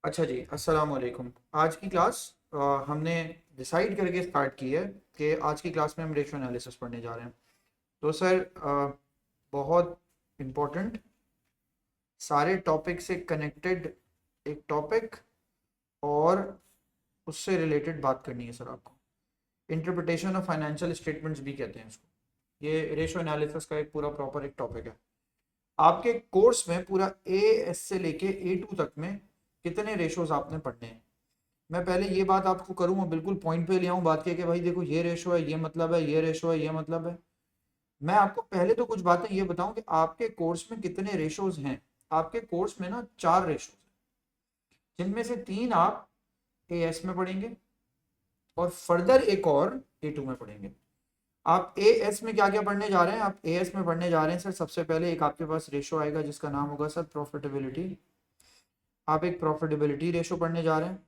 अच्छा जी, अस्सलाम वालेकुम। आज की क्लास हमने डिसाइड करके स्टार्ट की है कि आज की क्लास में हम रेशो एनालिसिस पढ़ने जा रहे हैं। तो सर बहुत इम्पोर्टेंट, सारे टॉपिक से कनेक्टेड एक टॉपिक और उससे रिलेटेड बात करनी है सर आपको। इंटरप्रिटेशन ऑफ फाइनेंशियल स्टेटमेंट्स भी कहते हैं इसको। ये रेशो एनालिसिस का एक पूरा प्रॉपर एक टॉपिक है। आपके कोर्स में पूरा ए एस से लेके A2 तक में कितने रेशोज आपने पढ़ने हैं। मैं पहले ये बात आपको करूँ और बिल्कुल पॉइंट पे ले आऊँ बात के कि भाई देखो ये रेशो है, ये मतलब है, ये रेशो है, ये मतलब है। मैं आपको पहले तो कुछ बातें ये बताऊं कि आपके कोर्स में कितने रेशोज हैं। आपके कोर्स में ना 4 रेशोज हैं, जिनमें से 3 आप एएस में पढ़ेंगे और फर्दर एक और A2 में पढ़ेंगे। आप एएस में क्या क्या पढ़ने जा रहे हैं? आप एएस में पढ़ने जा रहे हैं सर, सबसे पहले एक आपके पास रेशो आएगा जिसका नाम होगा सर प्रॉफिटेबिलिटी। आप एक प्रॉफिटेबिलिटी रेशो पढ़ने जा रहे हैं।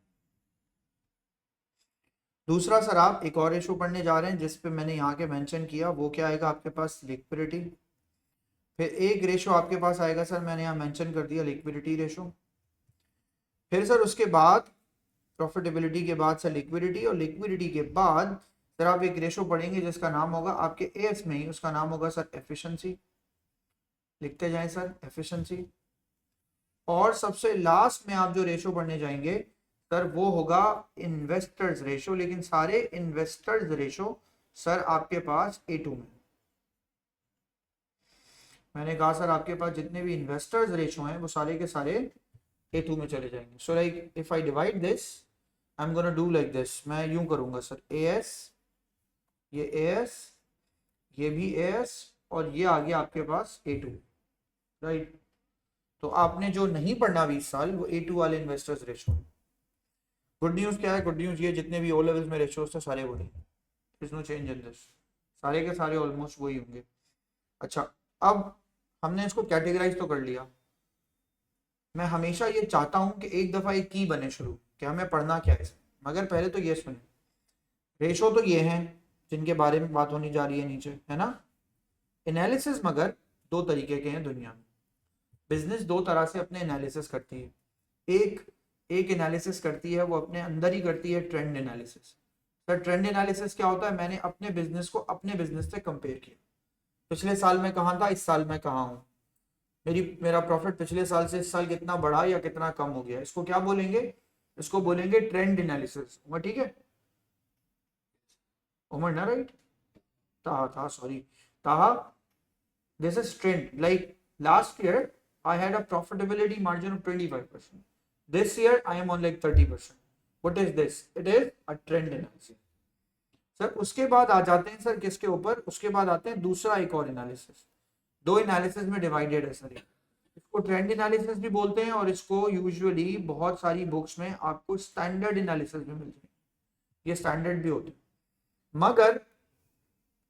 दूसरा सर आप एक और रेशो पढ़ने जा रहे हैं जिस पे मैंने यहाँ के मेंशन किया, वो क्या आएगा आपके पास? लिक्विडिटी। फिर एक रेशो आपके पास आएगा सर, मैंने यहाँ मेंशन कर दिया, लिक्विडिटी रेशो। फिर सर उसके बाद प्रॉफिटेबिलिटी के बाद सर लिक्विडिटी, और लिक्विडिटी के बाद सर आप एक रेशो पढ़ेंगे जिसका नाम होगा आपके एएस में ही, उसका नाम होगा सर एफिशिएंसी। लिखते जाएं सर एफिशिएंसी। और सबसे लास्ट में आप जो रेशो पढ़ने जाएंगे सर वो होगा इन्वेस्टर्स रेशो। लेकिन सारे इन्वेस्टर्स रेशो सर आपके पास A2 में। मैंने कहा सर आपके पास जितने भी इन्वेस्टर्स रेशो हैं वो सारे के सारे A2 में चले जाएंगे। So like if I divide this, I am gonna do like this. मैं यूं करूंगा सर, एएस, ये एएस, ये भी एएस, और ये आ गया आपके पास A2, राइट। तो आपने जो नहीं पढ़ना 20 साल, वो A2 वाले इन्वेस्टर्स रेशो। गुड न्यूज़ क्या है? गुड न्यूज़ ये जितने भी ओ लेवल्स में रेशियोज थे सारे वही, there is no change in this. सारे के सारे ऑलमोस्ट वही होंगे। अच्छा, अब हमने इसको कैटेगराइज तो कर लिया। मैं हमेशा ये चाहता हूं कि एक दफा एक की बने शुरू कि हमें पढ़ना क्या है इसमें। मगर पहले तो ये सुने, रेशो तो ये हैं जिनके बारे में बात होनी जा रही है नीचे, है ना। एनालिसिस मगर दो तरीके के हैं दुनिया में। बिजनेस दो तरह से अपने एनालिसिस करती है। एक एक एनालिसिस करती है, वो अपने अंदर ही करती है, trend analysis. Sir trend analysis क्या होता है? मैंने अपने बिजनेस को अपने बिजनेस से कंपेयर किया। पिछले साल मैं कहाँ था, इस साल मैं कहाँ हूँ। मेरा प्रॉफिट पिछले साल से इस साल कितना बढ़ा या कितना कम हो गया, इसको क्या बोलेंगे? इसको बोलेंगे ट्रेंड एनालिसिस। ठीक है उमर ना, राइट? ताहा था, सॉरी, ताहा। This is trend. Like last year I had a profitability margin of 25%. This year I am on like 30%. What is this? It is a trend analysis. Sir उसके बाद आ जाते हैं सर किसके ऊपर? उसके बाद आते हैं दूसरा एक और एनालिसिस। दो एनालिसिस में डिवाइडेड है सर ये। इसको ट्रेंड एनालिसिस भी बोलते हैं और इसको यूजुअली बहुत सारी बुक्स में आपको स्टैंडर्ड एनालिसिस भी मिलती है। ये स्टैंडर्ड भी होते हैं। मगर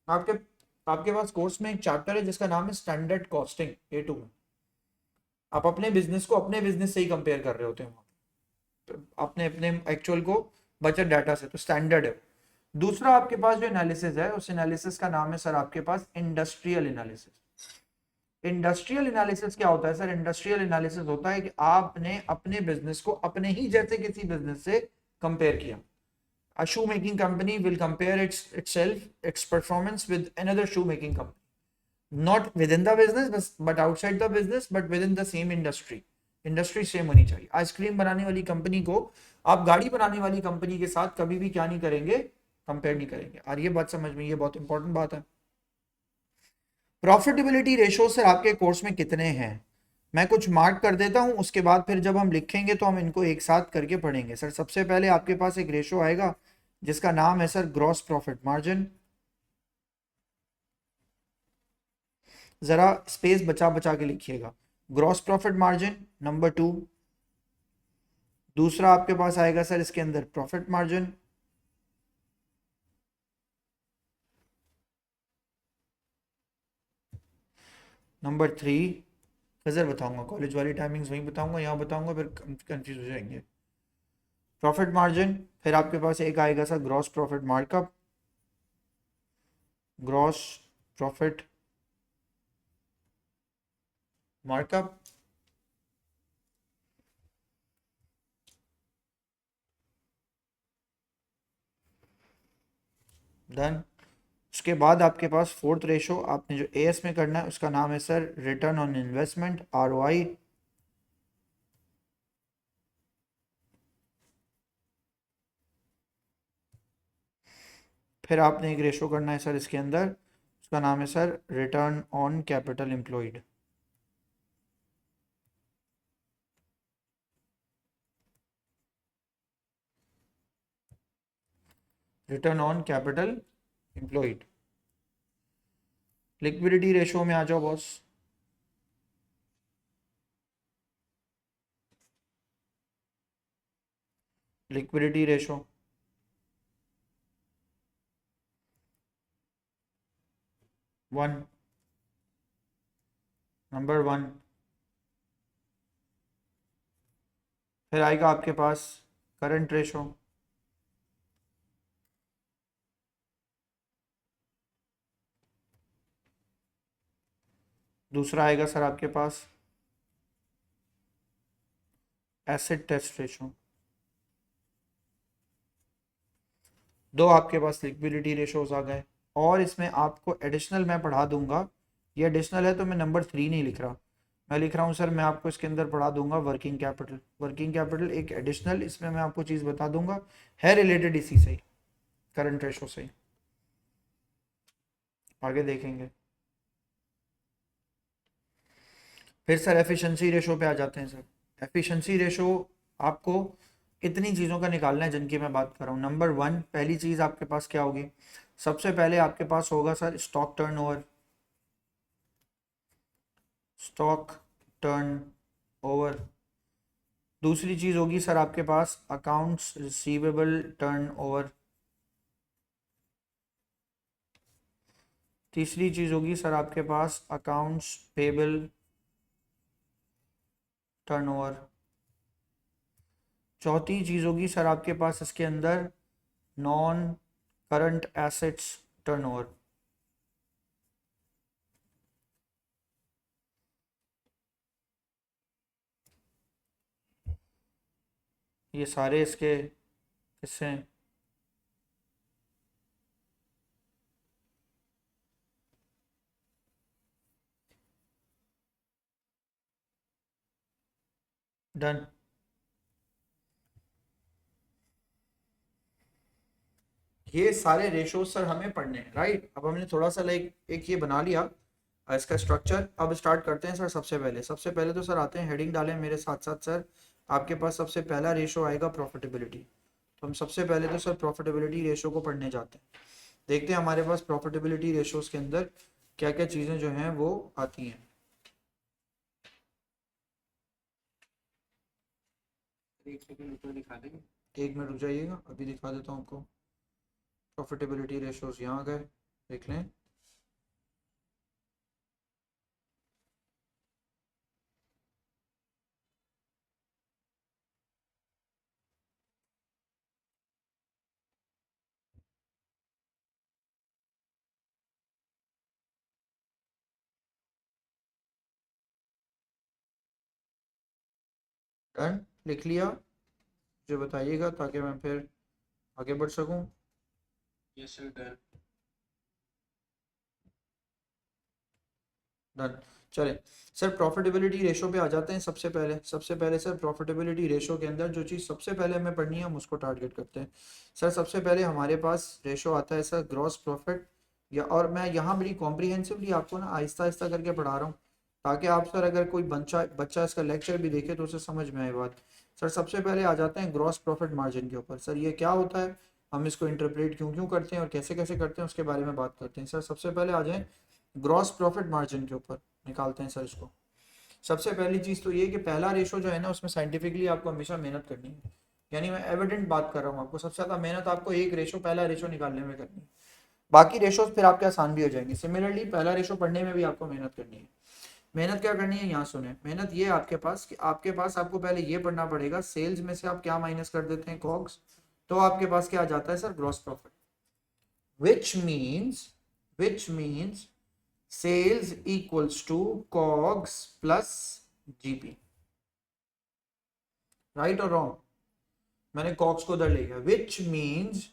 आपके आपके पास कोर्स में एक चैप्टर है जिसका नाम है स्टैंडर्ड कॉस्टिंग, A2 में। आप अपने बिजनेस को अपने बिजनेस से ही कंपेयर कर रहे होते हैं तो अपने अपने एक्चुअल को बजट डाटा से, तो स्टैंडर्ड है। दूसरा आपके पास जो एनालिसिस है, उस एनालिसिस का नाम है सर आपके पास इंडस्ट्रियल एनालिसिस। इंडस्ट्रियल एनालिसिस क्या होता है सर? इंडस्ट्रियल एनालिसिस होता है कि आपने अपने बिजनेस को अपने ही जैसे किसी बिजनेस से कंपेयर किया। A shoemaking company will compare its performance with another shoemaking company, not within the business but outside the business, but within the same industry. Industry same होनी चाहिए। आइसक्रीम बनाने वाली कंपनी को आप गाड़ी बनाने वाली कंपनी के साथ कभी भी क्या नहीं करेंगे? कंपेयर नहीं करेंगे। और ये बात समझ में, ये बहुत इंपॉर्टेंट बात है। प्रॉफिटेबिलिटी रेशो सर आपके कोर्स में कितने हैं? मैं कुछ मार्क कर देता हूं, उसके बाद फिर जब हम लिखेंगे तो हम इनको एक साथ करके पढ़ेंगे। सर सबसे पहले आपके पास एक रेशो आएगा जिसका नाम है सर ग्रॉस प्रॉफिट मार्जिन। जरा स्पेस बचा बचा के लिखिएगा। Gross profit margin number 2। दूसरा आपके पास आएगा सर इसके अंदर प्रॉफिट मार्जिन। नंबर 3, फिर बताऊंगा, कॉलेज वाली टाइमिंग्स वहीं बताऊंगा, यहाँ बताऊंगा फिर कंफ्यूज हो जाएंगे। प्रॉफिट मार्जिन, फिर आपके पास एक आएगा sir gross profit markup. Gross profit markup. Done. उसके बाद आपके पास फोर्थ रेशो आपने जो एएस में करना है उसका नाम है sir return on investment, ROI. फिर आपने एक रेशो करना है सर इसके अंदर, उसका नाम है sir return on capital employed. Return on capital employed. Liquidity ratio में आ जाओ बॉस। Liquidity ratio 1, number 1। फिर आएगा आपके पास करंट रेशो, दूसरा आएगा सर आपके पास एसिड टेस्ट रेशो। दो आपके पास लिक्विडिटी रेशोज आ गए। और इसमें आपको एडिशनल मैं पढ़ा दूंगा, ये एडिशनल है तो मैं नंबर 3 नहीं लिख रहा, मैं लिख रहा हूँ सर, मैं आपको इसके अंदर पढ़ा दूंगा वर्किंग कैपिटल। वर्किंग कैपिटल एक एडिशनल, इसमें मैं आपको चीज़ बता दूंगा, है रिलेटेड इसी से ही, करंट रेशो से ही, आगे देखेंगे। फिर सर एफिशिएंसी रेशो पे आ जाते हैं सर। एफिशिएंसी रेशो आपको इतनी चीज़ों का निकालना है जिनकी मैं बात कर रहा हूँ। नंबर 1, पहली चीज़ आपके पास क्या होगी, सबसे पहले आपके पास होगा sir stock turnover. Stock turn over. दूसरी चीज होगी सर आपके पास अकाउंट्स रिसीवेबल टर्न ओवर। तीसरी चीज होगी सर आपके पास अकाउंट्स पेबल टर्न ओवर। चौथी चीज होगी सर आपके पास इसके अंदर non current assets turn over. ये सारे इसके हिस्से हैं। डन। ये सारे रेशोज सर हमें पढ़ने हैं, राइट। अब हमने थोड़ा सा लाइक एक ये बना लिया इसका स्ट्रक्चर। अब स्टार्ट करते हैं सर। सबसे पहले तो सर आते हैं, हेडिंग डालें मेरे साथ साथ सर। आपके पास सबसे पहला रेशो आएगा प्रॉफिटेबिलिटी। तो हम सबसे पहले तो सर प्रॉफिटेबिलिटी रेशो को पढ़ने जाते हैं। देखते हैं हमारे पास प्रॉफिटेबिलिटी रेशोज के अंदर क्या क्या चीज़ें जो हैं वो आती हैं। एक सेकंड रुको, दिखा देंगे, 1 मिनट रुक जाइएगा, अभी दिखा देता हूँ आपको। प्रॉफिटेबिलिटी रेशोज यहाँ गए, देख लें। डन, लिख लिया, मुझे बताइएगा ताकि मैं फिर आगे बढ़ सकूं। Yes sir, done. डन। चले सर, प्रॉफिटेबिलिटी रेशो पे आ जाते हैं। सबसे पहले सर प्रॉफिटेबिलिटी रेशो के अंदर जो चीज़ सबसे पहले हमें पढ़नी है हम उसको टारगेट करते हैं। सर सबसे पहले हमारे पास रेशो आता है सर ग्रॉस प्रॉफिट, या और मैं यहाँ बड़ी कॉम्प्रिहेंसिवली आपको ना आहिस्ता आहिस्ता करके पढ़ा रहा हूँ ताकि आप सर अगर कोई बच्चा बच्चा इसका लेक्चर भी देखे तो उसे समझ में आए बात। सर सबसे पहले आ जाते हैं ग्रॉस प्रॉफिट मार्जिन के ऊपर। सर ये क्या होता है, हम इसको इंटरप्रेट क्यों क्यों करते हैं और कैसे कैसे करते हैं उसके बारे में बात करते हैं। सर सबसे पहले आ जाएं ग्रॉस प्रॉफिट मार्जिन के ऊपर, निकालते हैं सर इसको। सबसे पहली चीज़ तो ये कि पहला रेशो जो है ना उसमें साइंटिफिकली आपको हमेशा मेहनत करनी है, यानी मैं एविडेंट बात कर रहा हूँ आपको। सबसे ज़्यादा मेहनत आपको एक रेशो, पहला रेशो निकालने में करनी है, बाकी रेशोज फिर आपके आसान भी हो जाएंगे। सिमिलरली पहला रेशो पढ़ने में भी आपको मेहनत करनी है। मेहनत क्या करनी है, यहाँ सुने। मेहनत ये आपके पास कि आपके पास आपको पहले ये पढ़ना पड़ेगा सेल्स में से आप क्या माइनस कर देते हैं, कॉग्स। तो आपके पास क्या आ जाता है sir, gross profit, which means sales equals to cogs plus gp, right और रॉन्ग। मैंने कॉग्स को उधर ले गया, which means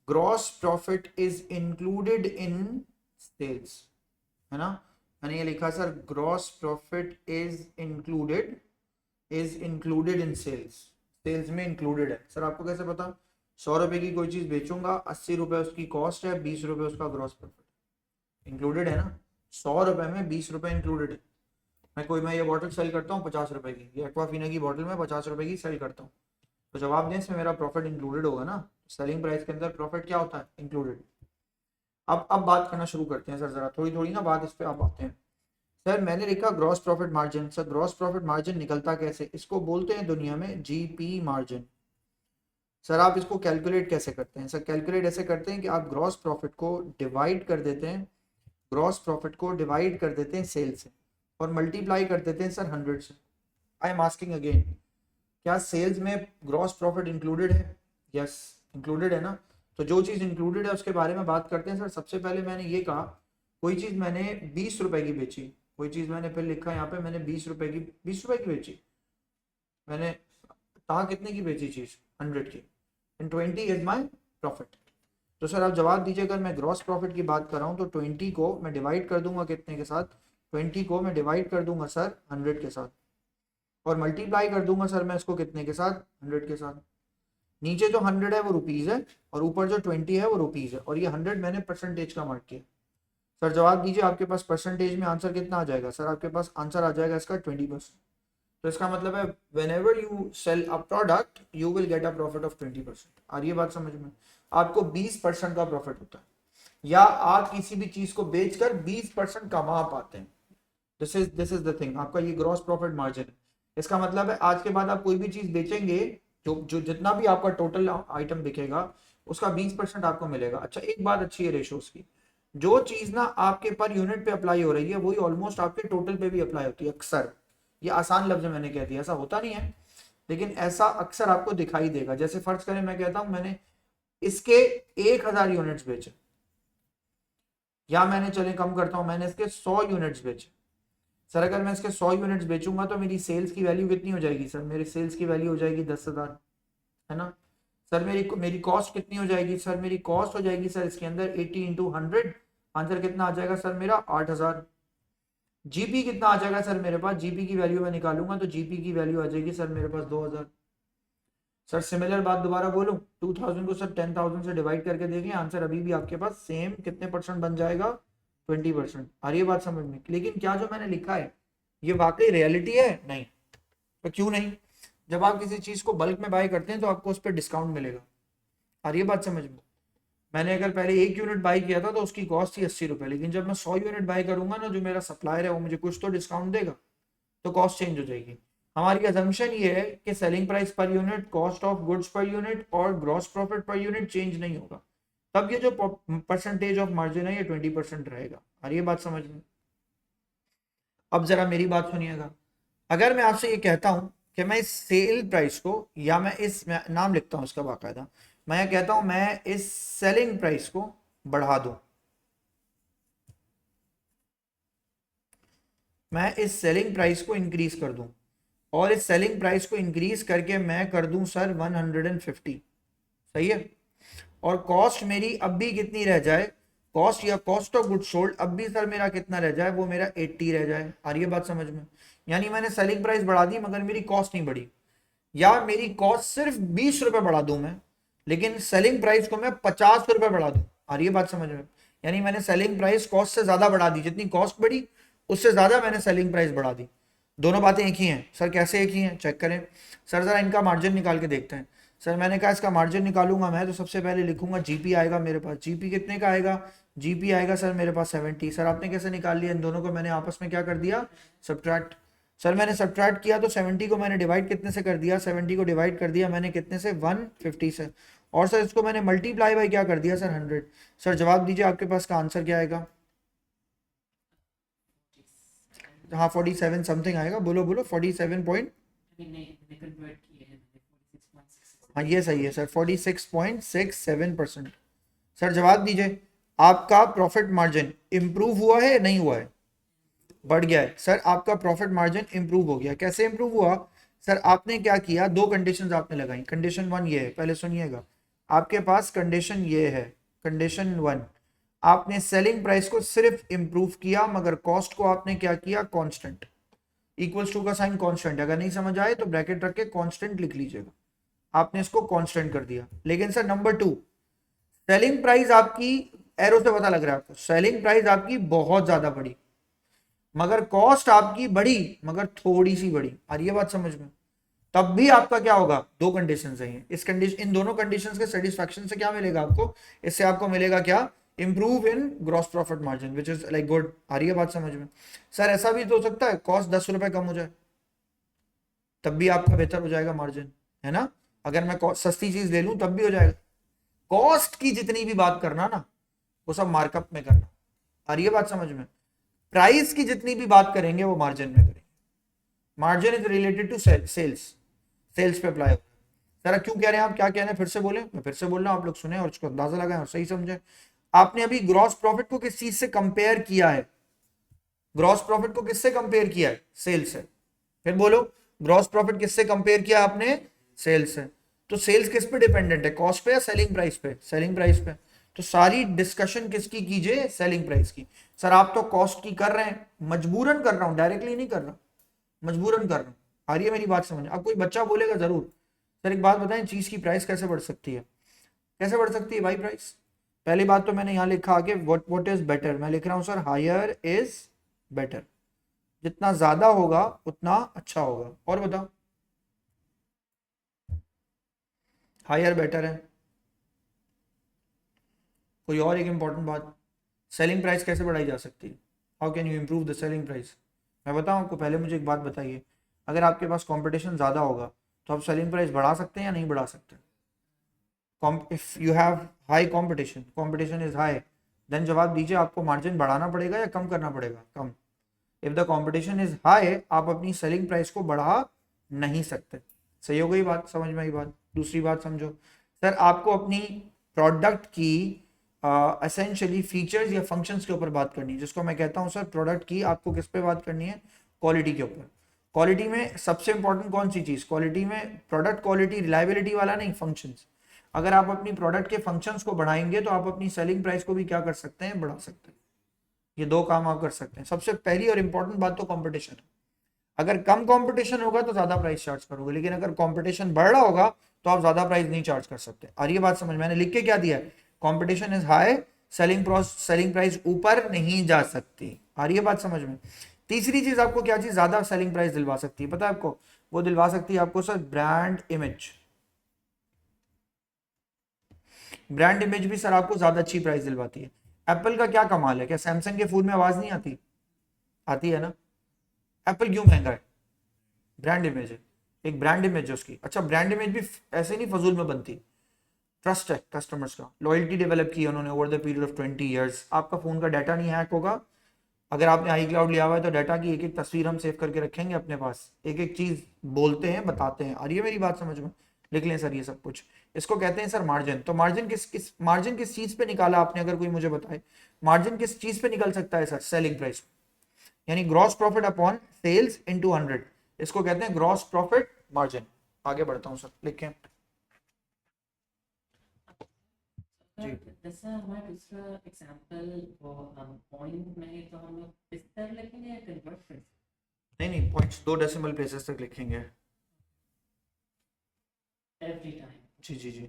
gross profit is included in sales, है ना। मैंने ये लिखा sir gross profit is included in sales, sales में इंक्लूडेड है। सर आपको कैसे पता? 100 रुपए की कोई चीज बेचूंगा, 80 रुपए उसकी कॉस्ट है, 20 रुपए उसका ग्रॉस प्रॉफिट इंक्लूडेड है ना। 100 रुपए में 20 रुपए इंक्लूडेड है। मैं ये बॉटल सेल करता हूँ 50 रुपए की, ये एक्वाफिना की बॉटल में 50 रुपए की सेल करता हूँ, तो जवाब दें इसमें मेरा प्रॉफिट इंक्लूडेड होगा ना। सेलिंग प्राइस के अंदर प्रॉफिट क्या होता है? इंक्लूडेड। अब बात करना शुरू करते हैं सर, जरा थोड़ी थोड़ी ना बात इस पे आप आते हैं। सर मैंने लिखा gross profit margin. Sir gross profit margin निकलता कैसे? इसको बोलते हैं दुनिया में जीपी मार्जिन। सर आप इसको कैलकुलेट कैसे करते हैं? सर कैलकुलेट ऐसे करते हैं कि आप ग्रॉस प्रॉफिट को डिवाइड कर देते हैं, ग्रॉस प्रॉफिट को डिवाइड कर देते हैं सेल से और मल्टीप्लाई कर देते हैं सर 100 से। आई एम आस्किंग अगेन, क्या सेल्स में ग्रॉस प्रॉफिट इंक्लूडेड है? यस इंक्लूडेड है ना। तो जो चीज़ इंक्लूडेड है उसके बारे में बात करते हैं सर। सबसे पहले मैंने ये कहा कोई चीज़ मैंने 20 रुपए की बेची, कोई चीज़ मैंने फिर लिखा यहाँ पे मैंने 20 रुपए की बेची, मैंने कहा कितने की बेची चीज़? 100 की, एंड 20 इज माई प्रॉफिट। तो सर आप जवाब दीजिए, अगर मैं ग्रॉस प्रॉफिट की बात कर रहा हूँ तो 20 को मैं डिवाइड कर दूंगा कितने के साथ? 20 को मैं डिवाइड कर दूंगा सर 100 के साथ, और मल्टीप्लाई कर दूंगा सर मैं इसको कितने के साथ? 100 के साथ। नीचे जो 100 है वो रुपीज़ है और ऊपर जो 20 है वो रुपीज़ है, और ये 100 मैंने परसेंटेज का मार्क किया। सर जवाब दीजिए, आपके पास परसेंटेज में आंसर कितना आ जाएगा? सर आपके पास आंसर आ जाएगा इसका 20%। तो इसका मतलब है whenever you sell a product you will get a profit of 20%। आ रही है बात समझ में? आपको 20% का प्रॉफिट होता है, या आप किसी भी चीज को बेचकर 20% कमा पाते हैं। दिस इज द थिंग, आपका ये ग्रॉस प्रॉफिट मार्जिन है। इसका मतलब है आज के बाद आप कोई भी चीज बेचेंगे, जो जो जितना भी आपका टोटल आइटम बिकेगा उसका 20% आपको मिलेगा। अच्छा एक बात अच्छी है रेशोस की, जो चीज ना आपके पर यूनिट पे अप्लाई हो रही है वही ऑलमोस्ट आपके टोटल पे भी अप्लाई होती है अक्सर। ये आसान लफ्ज मैंने कह दिया, ऐसा होता नहीं है लेकिन ऐसा अक्सर आपको दिखाई देगा। जैसे फर्ज करें मैं कहता हूं मैंने इसके 1000 यूनिट्स बेचे, या मैंने चले कम करता हूं मैंने इसके 100 यूनिट्स बेचे। सर अगर मैं इसके 100 यूनिट्स बेचूंगा तो मेरी सेल्स की वैल्यू कितनी हो जाएगी? सर मेरी सेल्स की वैल्यू हो जाएगी 10,000, है ना। सर मेरी मेरी कॉस्ट कितनी हो जाएगी? सर मेरी कॉस्ट हो जाएगी सर इसके अंदर 80 इंटू 100, आंसर कितना आ जाएगा सर मेरा? 8,000। जीपी कितना आ जाएगा सर मेरे पास? जीपी की वैल्यू मैं निकालूंगा तो जीपी की वैल्यू आ जाएगी सर मेरे पास 2,000। सर सिमिलर बात दोबारा बोलूं, 2000 को सर 10,000 से डिवाइड करके देखें, आंसर अभी भी आपके पास सेम कितने परसेंट बन जाएगा? 20%। आ रही है बात समझ में? लेकिन क्या जो मैंने लिखा है ये वाकई रियलिटी है? नहीं। तो क्यों नहीं? जब आप किसी चीज को बल्क में बाय करते हैं तो आपको उस पर डिस्काउंट मिलेगा। आ रही है बात समझ में? मैंने अगर पहले 1 यूनिट बाय किया था तो उसकी कॉस्ट थी 80 रुपए, लेकिन जब मैं 100 यूनिट बाय करूंगा ना, जो मेरा सप्लायर है वो मुझे कुछ तो डिस्काउंट देगा, तो कॉस्ट चेंज हो जाएगी। हमारी अजम्पशन ये है कि selling price per unit, cost of goods per unit और gross profit per unit change नहीं होगा, तब ये जो परसेंटेज ऑफ मार्जिन है ये 20% रहेगा। आ रही है बात समझ में? अब जरा मेरी बात सुनिएगा, अगर मैं आपसे ये कहता हूं कि मैं इस सेल प्राइस को, या मैं नाम लिखता हूं इसका बाकायदा, मैं ये कहता हूं मैं इस सेलिंग प्राइस को बढ़ा दूं, मैं इस सेलिंग प्राइस को इंक्रीज कर दूं, और इस सेलिंग प्राइस को इंक्रीज करके मैं कर दूं सर 150, सही है। और कॉस्ट मेरी अब भी कितनी रह जाए? कॉस्ट या कॉस्ट ऑफ गुड सोल्ड अब भी सर मेरा कितना रह जाए? वो मेरा 80 रह जाए। आ रही है बात समझ में? यानी मैंने सेलिंग प्राइस बढ़ा दी मगर मेरी कॉस्ट नहीं बढ़ी, या मेरी कॉस्ट सिर्फ 20 रुपए बढ़ा दूं मैं, लेकिन सेलिंग प्राइस को मैं 50 रुपए बढ़ा दूं। आ रही है बात समझ में? यानी मैंने सेलिंग प्राइस कॉस्ट से ज्यादा बढ़ा दी, जितनी कॉस्ट बढ़ी उससे ज्यादा मैंने सेलिंग प्राइस बढ़ा दी। दोनों बातें एक ही हैं। सर कैसे एक ही हैं? चेक करें। सर जरा इनका मार्जिन निकाल के देखते हैं। सर मैंने कहा इसका मार्जिन निकालूंगा मैं, तो सबसे पहले लिखूंगा जीपी आएगा मेरे पास। जीपी कितने का आएगा? जीपी आएगा सर मेरे पास 70। सर आपने कैसे निकाल लिया? इन दोनों को मैंने आपस में क्या कर दिया? सब्ट्रैक्ट। सर मैंने सब्ट्रैक्ट किया तो 70 को मैंने डिवाइड कितने से कर दिया? 70 को डिवाइड कर दिया मैंने कितने से? 150 से। और सर इसको मैंने मल्टीप्लाई बाई क्या कर दिया सर? 100। सर जवाब दीजिए आपके पास का आंसर क्या आएगा? हाँ 47 समथिंग आएगा। बोलो बोलो 47 पॉइंट। हाँ ये सही है सर, 46.67%। सर जवाब दीजिए, आपका प्रॉफिट मार्जिन इंप्रूव हुआ है नहीं हुआ है? बढ़ गया है। सर आपका प्रॉफिट मार्जिन इंप्रूव हो गया। कैसे इंप्रूव हुआ? सर आपने क्या किया, दो कंडीशंस आपने लगाई। कंडीशन 1 ये है, पहले सुनिएगा। आपके पास कंडीशन ये है, कंडीशन 1, आपने सेलिंग प्राइस को सिर्फ इंप्रूव किया मगर कॉस्ट को आपने क्या किया, कांस्टेंट। इक्वल्स टू का साइन कांस्टेंट, अगर नहीं समझ आए तो ब्रैकेट रख के कांस्टेंट लिख लीजिएगा। आपने इसको कांस्टेंट कर दिया। लेकिन सर नंबर 2, सेलिंग प्राइस आपकी, एरो से पता लग रहा है आपको, सेलिंग प्राइस आपकी बहुत ज्यादा बढ़ी मगर कॉस्ट आपकी बढ़ी मगर थोड़ी सी बढ़ी। आ रही है बात समझ में? तब भी आपका क्या होगा, दो कंडीशंस हैं, इस कंडीशन, इन दोनों कंडीशंस के सेटिस्फैक्शन से क्या मिलेगा आपको, इससे आपको मिलेगा क्या, improve in gross profit margin, which is like good. आ रही है बात समझ में? सर ऐसा भी तो हो सकता है कॉस्ट 10 रुपए कम हो जाए, तब भी आपका बेहतर हो जाएगा मार्जिन, है ना? अगर मैं सस्ती चीज ले लूं तब भी हो जाएगा। कॉस्ट की जितनी भी बात करना ना, वो सब मार्कअप में करना। आ रही है बात समझ में? प्राइस की जितनी भी बात करेंगे वो मार्जिन में करेंगे। Margin is related to sales, sales पे अप्लाई होता है। सर क्यों कह रहे हैं आप, क्या कह रहे हैं, फिर से बोले? मैं फिर से बोल रहा हूं, आप लोग सुने और उसको अंदाजा लगाएं और सही समझे। आपने अभी ग्रॉस प्रॉफिट को किस चीज से कंपेयर किया है, ग्रॉस प्रॉफिट को किससे कंपेयर किया है, सेल्स से। फिर बोलो, ग्रॉस प्रॉफिट किससे कंपेयर किया आपने, सेल्स से। तो सेल्स किस पे डिपेंडेंट है, कॉस्ट पे या सेलिंग प्राइस पे, सेलिंग प्राइस पे। तो सारी डिस्कशन किसकी कीजिए, सेलिंग प्राइस की। सर आप तो कॉस्ट की कर रहे हैं, मजबूरन कर रहा हूं, डायरेक्टली नहीं कर रहा, मजबूरन कर रहा हूं। आ रही है मेरी बात समझ? अब कोई बच्चा बोलेगा जरूर, सर एक बात बताएं, चीज की प्राइस कैसे बढ़ सकती है, कैसे बढ़ सकती है भाई प्राइस? पहली बात तो मैंने यहां लिखा आगे, व्हाट इज बेटर, मैं लिख रहा हूं सर हायर इज बेटर, जितना ज्यादा होगा उतना अच्छा होगा। और बताओ, हायर बेटर है। कोई और एक इंपॉर्टेंट बात, सेलिंग प्राइस कैसे बढ़ाई जा सकती है, how can you improve the selling price? मैं बताऊं आपको, पहले मुझे एक बात बताइए, अगर आपके पास कंपटीशन ज़्यादा होगा तो आप सेलिंग प्राइस बढ़ा सकते हैं या नहीं बढ़ा सकते? If you have high competition, competition is high, then जवाब दीजिए, आपको मार्जिन बढ़ाना पड़ेगा या कम करना पड़ेगा, कम। If the competition is high, आप अपनी सेलिंग प्राइस को बढ़ा नहीं सकते। सही हो गई बात, समझ में आई बात? दूसरी बात समझो, सर आपको अपनी प्रोडक्ट की एसेंशियली फीचर्स या फंक्शंस के ऊपर बात करनी है, जिसको मैं कहता हूं सर प्रोडक्ट की आपको किस पे बात करनी है, क्वालिटी के ऊपर। क्वालिटी में सबसे इंपॉर्टेंट कौन सी चीज, क्वालिटी में प्रोडक्ट क्वालिटी, रिलायबिलिटी वाला नहीं, फंक्शंस। अगर आप अपनी प्रोडक्ट के फंक्शंस को बढ़ाएंगे तो आप अपनी सेलिंग प्राइस को भी क्या कर सकते हैं, बढ़ा सकते हैं। ये दो काम आप कर सकते हैं। सबसे पहली और इंपॉर्टेंट बात तो कंपटीशन है। अगर कम कंपटीशन होगा तो ज्यादा प्राइस चार्ज करोगे, लेकिन अगर कंपटीशन बढ़ रहा होगा तो आप ज्यादा प्राइस नहीं चार्ज कर सकते। और ये बात समझ, मैंने लिख के क्या दिया है, competition is high, selling price ऊपर नहीं जा सकती। आ रही है बात समझ में? तीसरी चीज आपको क्या चीज ज्यादा सेलिंग प्राइस दिलवा सकती है, पता है आपको? वो दिलवा सकती है आपको sir brand image. Brand image भी सर आपको ज्यादा अच्छी प्राइस दिलवाती है। एप्पल का क्या कमाल है, क्या सैमसंग के फोन में आवाज नहीं आती? आती है ना? एप्पल क्यों महंगा है? ब्रांड इमेज है, एक ब्रांड इमेज है उसकी। अच्छा, ब्रांड इमेज भी ऐसे नहीं फजूल में बनती, ट्रस्ट है कस्टमर्स का, लॉयल्टी डेवलप की है उन्होंने over the period of 20 years. आपका फोन का डाटा नहीं हैक होगा, अगर आपने आई क्लाउड लिया हुआ है तो डाटा की एक एक तस्वीर हम सेव करके रखेंगे अपने पास, एक एक चीज बोलते हैं, बताते हैं। और ये मेरी बात समझ में? लिख लें सर ये सब कुछ, इसको कहते हैं सर मार्जिन। तो मार्जिन किस चीज पे निकाला आपने, अगर कोई मुझे बताए मार्जिन किस चीज पे निकल सकता है सर, सेलिंग प्राइस, यानी gross profit upon sales into 100, इसको कहते हैं ग्रॉस प्रॉफिट मार्जिन। आगे बढ़ता हूं सर, लिखें जी। जैसा हमारा दूसरा एग्जांपल वो हम पॉइंट में तो हम लोग इस तरह लिखेंगे या कन्वर्ट कर नहीं नहीं, पॉइंट्स 2 डेसिमल प्लेसेस तक लिखेंगे एवरी टाइम। जी जी जी।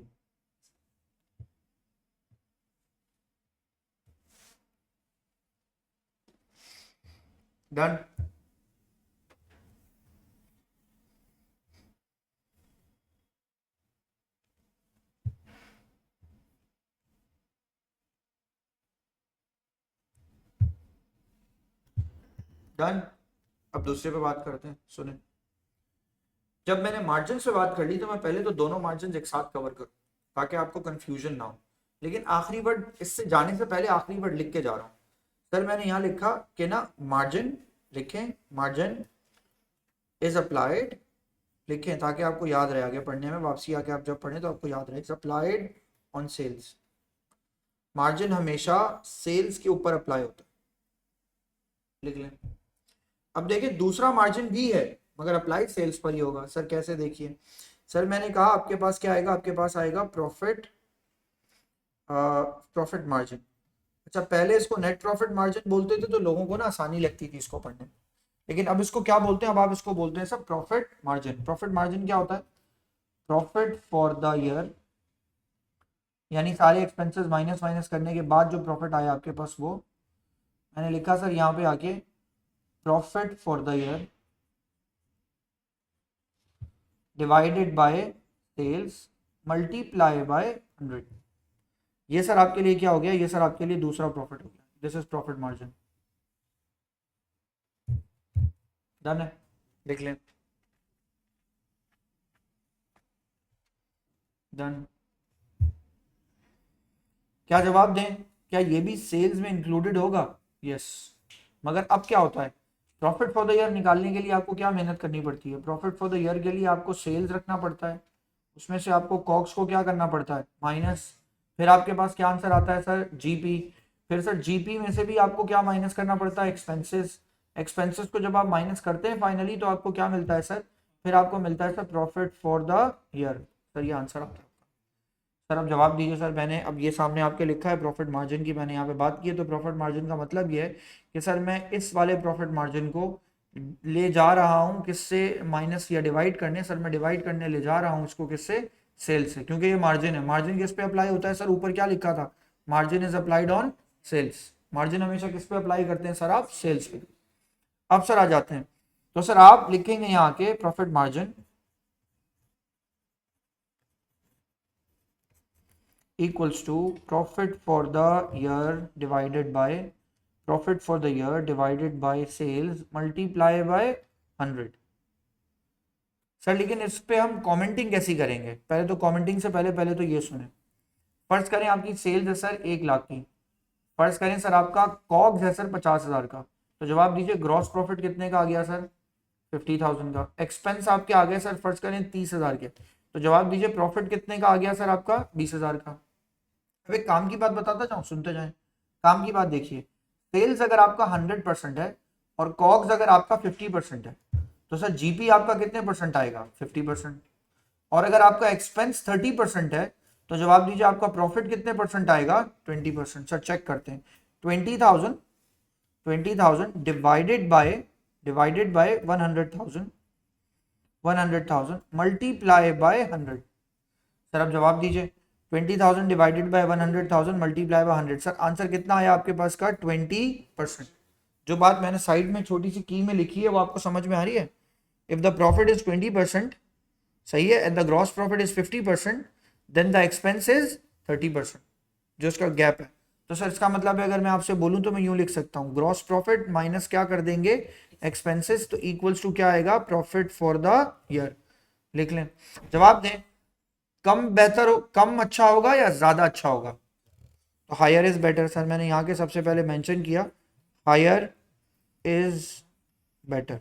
डन। डन। अब दूसरे पे बात करते हैं, सुने। जब मैंने मार्जिन से बात कर ली तो मैं पहले तो दोनों मार्जिन एक साथ कवर करूं ताकि आपको कंफ्यूजन ना हो, लेकिन आखिरी वर्ड, इससे जाने से पहले आखिरी वर्ड लिख के जा रहा हूं। सर मैंने यहां लिखा कि ना मार्जिन लिखें, मार्जिन इज अप्लाइड लिखें ताकि आपको याद रहे आगे पढ़ने में, वापसी आके आप जब पढ़ें तो आपको याद रहे, it's applied on sales. Margin हमेशा सेल्स के ऊपर अप्लाई होता है, लिख लें। अब देखिए दूसरा मार्जिन भी है मगर अप्लाई सेल्स पर ही होगा। सर कैसे, देखिए सर मैंने कहा आपके पास क्या आएगा, आपके पास आएगा प्रॉफिट प्रॉफिट मार्जिन। अच्छा, पहले इसको नेट प्रॉफिट मार्जिन बोलते थे तो लोगों को ना आसानी लगती थी इसको पढ़ने में, लेकिन अब इसको क्या बोलते हैं, अब आप इसको बोलते हैं सब प्रॉफिट मार्जिन। प्रॉफिट मार्जिन क्या होता है? प्रॉफिट फॉर द ईयर, यानी सारे एक्सपेंसेस माइनस माइनस करने के बाद जो प्रॉफिट आया आपके पास, वो मैंने लिखा सर यहाँ पे आके profit for the year divided by sales multiply by 100। ये सर आपके लिए क्या हो गया? ये सर आपके लिए दूसरा प्रॉफिट हो गया। This is profit margin. Done है, लिख लें। डन। क्या जवाब दें? क्या ये भी सेल्स में इंक्लूडेड होगा? यस। मगर अब क्या होता है, प्रॉफिट फॉर द ईयर निकालने के लिए आपको क्या मेहनत करनी पड़ती है? प्रॉफिट फॉर द ईयर के लिए आपको सेल्स रखना पड़ता है, उसमें से आपको कॉक्स को क्या करना पड़ता है? माइनस। फिर आपके पास क्या आंसर आता है सर? जीपी। फिर सर जीपी में से भी आपको क्या माइनस करना पड़ता है? एक्सपेंसेस। एक्सपेंसेस को जब आप माइनस करते हैं फाइनली, तो आपको क्या मिलता है सर? फिर आपको मिलता है sir profit for the year. Sir ये आंसर आता है। सर अब जवाब दीजिए सर। मैंने अब ये सामने आपके लिखा है प्रॉफिट मार्जिन की, मैंने यहाँ पे बात की है, तो प्रॉफिट मार्जिन का मतलब ये है कि सर मैं इस वाले प्रॉफिट मार्जिन को ले जा रहा हूँ किससे? माइनस या डिवाइड करने। सर मैं डिवाइड करने ले जा रहा हूँ इसको किससे? सेल्स से, क्योंकि ये मार्जिन है। मार्जिन किस पे अप्लाई होता है सर? ऊपर क्या लिखा था? Margin is applied on sales. Margin हमेशा किस पे अप्लाई करते हैं सर? आप सेल्स पे। अब सर आ जाते हैं, तो सर आप लिखेंगे यहाँ के profit margin equals to profit for the year divided by profit for the year divided by sales multiply by 100। Sir लेकिन इस पे हम कमेंटिंग कैसी करेंगे? पहले तो कमेंटिंग से पहले पहले तो ये सुने। फर्ज करें आपकी सेल्स है सर 1 लाख की। फर्ज करें सर आपका कॉग्स है सर 50,000 का। तो जवाब दीजिए ग्रॉस प्रॉफिट कितने का आ गया सर? 50,000 का। एक्सपेंस आपके आ गए सर फर्ज करें 30,000 के। तो जवाब दीजिए प्रॉफिट कितने का आ गया सर आपका? 20,000 का। अब एक काम की बात बताता जाऊं, सुनते जाएं। काम की बात देखिए, सेल्स अगर आपका 100% है और कॉग्स अगर आपका 50% है, तो सर जीपी आपका कितने परसेंट आएगा? 50%। और अगर आपका एक्सपेंस 30% है, तो जवाब दीजिए आपका प्रॉफिट कितने परसेंट आएगा? 20%। सर चेक करते हैं। 20,000 divided by 100,000 multiply by 100। Sir अब जवाब दीजिए। 20,000 divided by 100,000 multiply by 100। Sir answer कितना आया आपके पास का? 20%। जो बात मैंने साइड में छोटी सी की में लिखी है वो आपको समझ में आ रही है? इफ द प्रॉफिट इज 20%, सही है, and the gross profit is 50%, then the expense is 30%, जो इसका गैप है। तो सर इसका मतलब है, अगर मैं आपसे बोलूं तो मैं यूं लिख सकता हूं, ग्रॉस प्रॉफिट माइनस क्या कर देंगे? एक्सपेंसेस, तो इक्वल्स टू क्या आएगा? Profit for the year. लिख लें। जवाब दें। कम बेहतर हो, कम अच्छा होगा या ज्यादा अच्छा होगा? तो हायर इज बेटर। सर मैंने यहाँ के सबसे पहले मेंशन किया higher is better.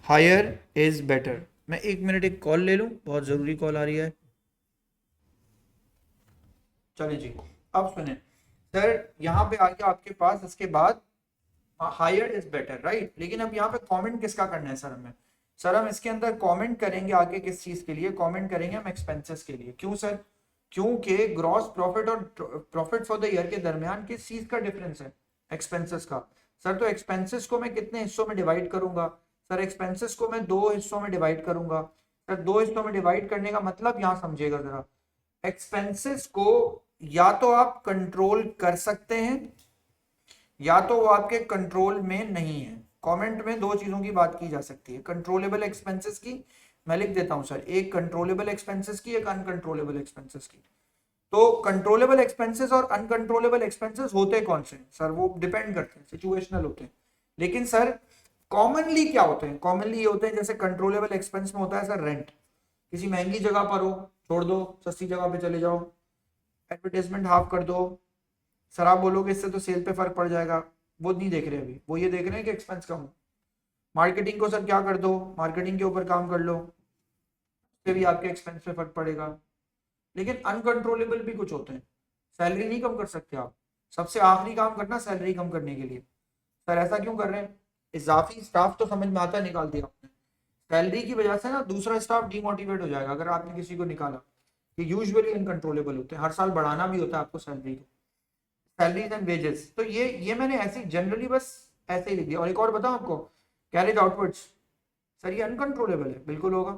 Higher is better. मैं 1 मिनट एक कॉल ले लूं, बहुत जरूरी कॉल आ रही है। चलिए जी, अब सुने सर, यहाँ पे आ गया आपके पास इसके बाद हायर इज बेटर, राइट। लेकिन अब यहाँ पे कमेंट किसका करना है सर हमें? सर हम इसके अंदर कमेंट करेंगे आगे किस चीज के लिए? कमेंट करेंगे हम एक्सपेंसेस के लिए। क्यों सर? क्योंकि ग्रॉस प्रॉफिट और प्रॉफिट फॉर द ईयर के दरमियान किस चीज का डिफरेंस है? एक्सपेंसेस का। सर तो एक्सपेंसेस को मैं कितने हिस्सों में डिवाइड करूंगा? सर एक्सपेंसेस को मैं 2 हिस्सों में डिवाइड करूंगा। सर 2 हिस्सों में डिवाइड करने का मतलब यहाँ समझिएगा जरा, एक्सपेंसेस को या तो आप कंट्रोल कर सकते हैं या तो वो आपके कंट्रोल में नहीं है। कमेंट में 2 चीजों की बात की जा सकती है, कंट्रोलेबल एक्सपेंसेस की, मैं लिख देता हूं सर, एक कंट्रोलेबल एक्सपेंसेस की, एक अनकंट्रोलेबल एक्सपेंसेस की। तो कंट्रोलेबल एक्सपेंसेस और अनकंट्रोलेबल एक्सपेंसेस होते कौन से सर? वो डिपेंड करते हैं, सिचुएशनल होते हैं। लेकिन सर कॉमनली क्या होते हैं? कॉमनली ये होते हैं, जैसे कंट्रोलेबल एक्सपेंस में होता है सर रेंट। किसी महंगी जगह पर हो, छोड़ दो, सस्ती जगह पे चले जाओ, एडवर्टाइजमेंट हाफ कर दो। सर आप बोलोगे इससे तो सेल पे फर्क पड़ जाएगा, वो नहीं देख रहे अभी, वो ये देख रहे हैं कि एक्सपेंस कम हो। मार्केटिंग को सर क्या कर दो, मार्केटिंग के ऊपर काम कर लो, उससे भी आपके एक्सपेंस पे फर्क पड़ेगा। लेकिन अनकंट्रोलेबल भी कुछ होते हैं। सैलरी नहीं कम कर सकते आप, सबसे आखिरी काम करना सैलरी कम करने के लिए। सर ऐसा क्यों कर रहे हैं? इजाफी स्टाफ तो समझ में आता है, निकाल दिया आपने। सैलरी की वजह से ना दूसरा स्टाफ डिमोटिवेट हो जाएगा अगर आपने किसी को निकाला। ये यूजुअली अनकंट्रोलेबल होते हैं, हर साल बढ़ाना भी होता है आपको सैलरी को, सैलरीज एंड वेजेस। तो ये मैंने ऐसे जनरली बस ऐसे ही लिख दिया। और एक और बताऊं आपको, कैरेज आउटवर्ड्स, सर ये अनकंट्रोलेबल है, बिल्कुल होगा।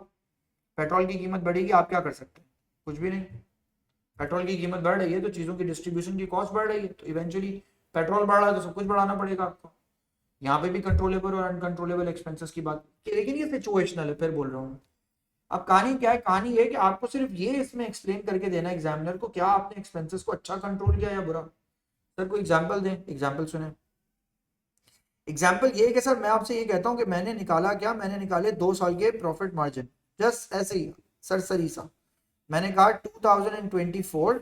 पेट्रोल की कीमत बढ़ेगी, आप क्या कर सकते हैं? कुछ भी नहीं। पेट्रोल की कीमत बढ़ रही है तो चीज़ों की डिस्ट्रीब्यूशन की कॉस्ट बढ़ रही है, तो इवेंचुअली पेट्रोल बढ़ रहा है तो सब कुछ बढ़ाना पड़ेगा आपको। यहाँ पे भी कंट्रोलेबल और अनकंट्रोलेबल एक्सपेंसेस की बात, लेकिन ये सिचुएशनल है, फिर बोल रहा हूँ। अब कहानी क्या है? कहानी ये है कि आपको सिर्फ ये इसमें एक्सप्लेन करके देना एग्जामिनर को, क्या आपने एक्सपेंसेस को अच्छा कंट्रोल किया या बुरा। सर कोई एग्जाम्पल दें, एग्जाम्पल सुने। एग्जाम्पल ये है कि सर मैं आपसे ये कहता हूँ कि मैंने निकाला क्या, मैंने निकाले 2 साल के प्रॉफिट मार्जिन, जस्ट ऐसे ही सरसरी सा। मैंने कहा 2024,